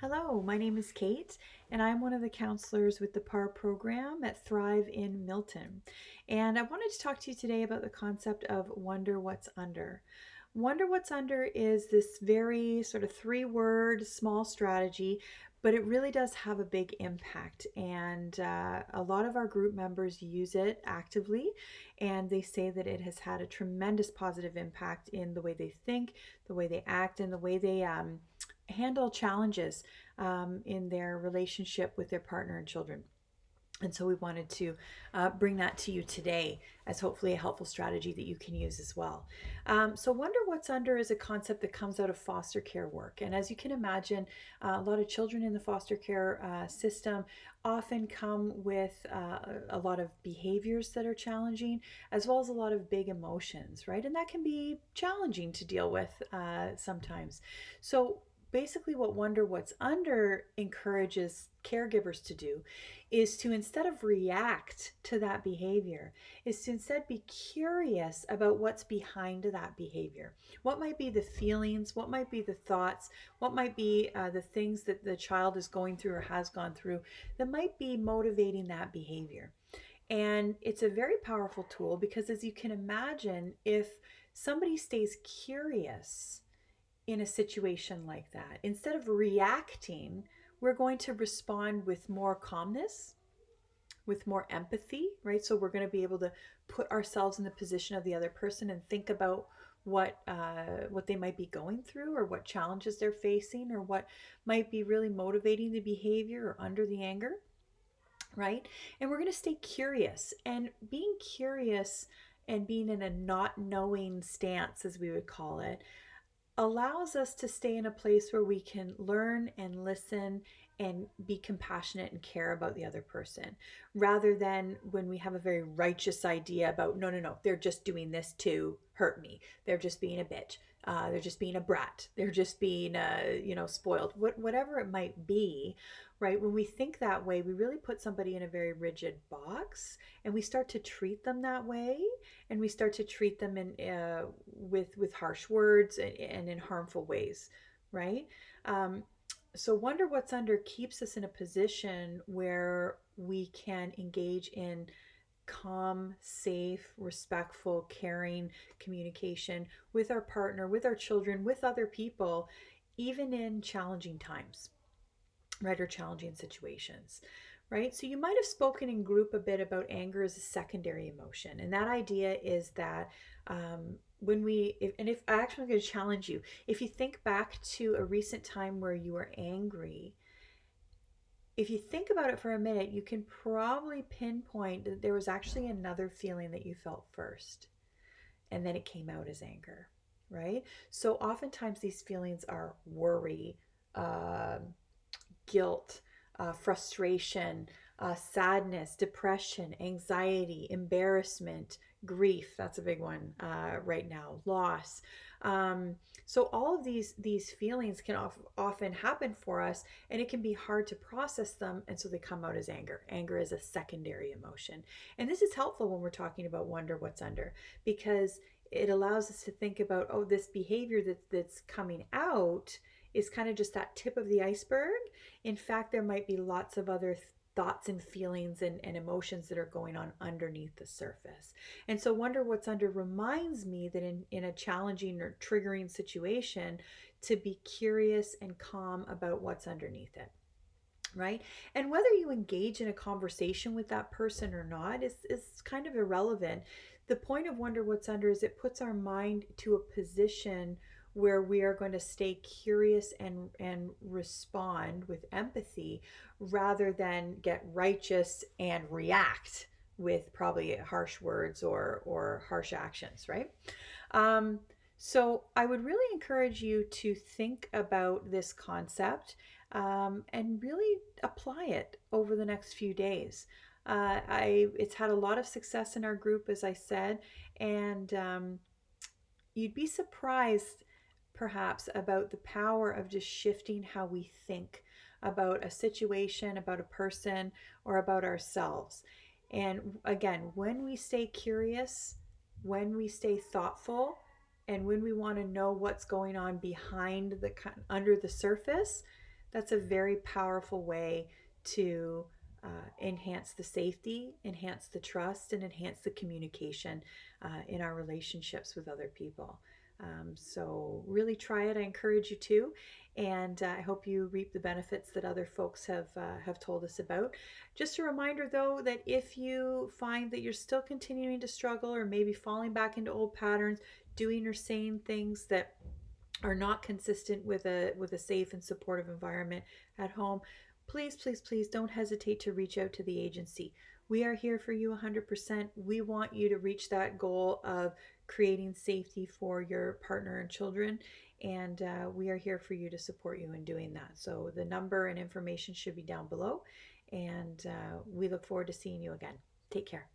Hello, my name is Kate, and I'm one of the counselors with the PAR program at Thrive in Milton. And I wanted to talk to you today about the concept of Wonder What's Under. Wonder What's Under is this very sort of three-word small strategy, but it really does have a big impact. And a lot of our group members use it actively, and they say that it has had a tremendous positive impact in the way they think, the way they act, and the way they handle challenges in their relationship with their partner and children. And so we wanted to bring that to you today as hopefully a helpful strategy that you can use as well. So, Wonder What's Under is a concept that comes out of foster care work. And as you can imagine, a lot of children in the foster care system often come with a lot of behaviors that are challenging, as well as a lot of big emotions, right? And that can be challenging to deal with sometimes. So, basically, what Wonder What's Under encourages caregivers to do is to, instead of react to that behavior, is to instead be curious about what's behind that behavior. What might be the feelings, what might be the thoughts, what might be the things that the child is going through or has gone through that might be motivating that behavior. And it's a very powerful tool because, as you can imagine, if somebody stays curious in a situation like that, instead of reacting, we're going to respond with more calmness, with more empathy, right? So we're going to be able to put ourselves in the position of the other person and think about what they might be going through, or what challenges they're facing, or what might be really motivating the behavior or under the anger, right? And we're going to stay curious, and being curious and being in a not knowing stance, as we would call it, allows us to stay in a place where we can learn and listen and be compassionate and care about the other person, rather than when we have a very righteous idea about, no, no, no, they're just doing this to hurt me. They're just being a bitch. They're just being a brat. They're just being, spoiled. Whatever it might be, right? When we think that way, we really put somebody in a very rigid box, and we start to treat them that way, and we start to treat them in with harsh words and in harmful ways, right? Um, so Wonder What's Under keeps us in a position where we can engage in calm, safe, respectful, caring communication with our partner, with our children, with other people, even in challenging times, right? Or challenging situations, right? So you might have spoken in group a bit about anger as a secondary emotion. And that idea is that when we, if I actually going to challenge you, if you think back to a recent time where you were angry, if you think about it for a minute, you can probably pinpoint that there was actually another feeling that you felt first, and then it came out as anger, right? So oftentimes these feelings are worry, uh, guilt, frustration, sadness, depression, anxiety, embarrassment, grief. That's a big one right now. Loss. So all of these feelings can often happen for us, and it can be hard to process them, and so they come out as anger. Anger is a secondary emotion, and this is helpful when we're talking about Wonder What's Under, because it allows us to think about, oh, this behavior that's coming out is kind of just that tip of the iceberg. In fact, there might be lots of other thoughts and feelings and emotions that are going on underneath the surface. And so Wonder What's Under reminds me that in a challenging or triggering situation, to be curious and calm about what's underneath it. Right. And whether you engage in a conversation with that person or not is kind of irrelevant. The point of Wonder What's Under is it puts our mind to a position where we are going to stay curious and respond with empathy, rather than get righteous and react with probably harsh words or harsh actions, right? Um, so I would really encourage you to think about this concept and really apply it over the next few days. It's had a lot of success in our group, as I said, and you'd be surprised perhaps about the power of just shifting how we think about a situation, about a person, or about ourselves. And again, when we stay curious, when we stay thoughtful, and when we want to know what's going on behind the under the surface, That's a very powerful way to enhance the safety, enhance the trust, and enhance the communication in our relationships with other people. So really try it. I encourage you to, and I hope you reap the benefits that other folks have told us about. Just a reminder, though, that if you find that you're still continuing to struggle or maybe falling back into old patterns, doing or saying things that are not consistent with a safe and supportive environment at home, please don't hesitate to reach out to the agency. We are here for you 100%. We want you to reach that goal of creating safety for your partner and children, and we are here for you to support you in doing that. So the number and information should be down below, and we look forward to seeing you again. Take care.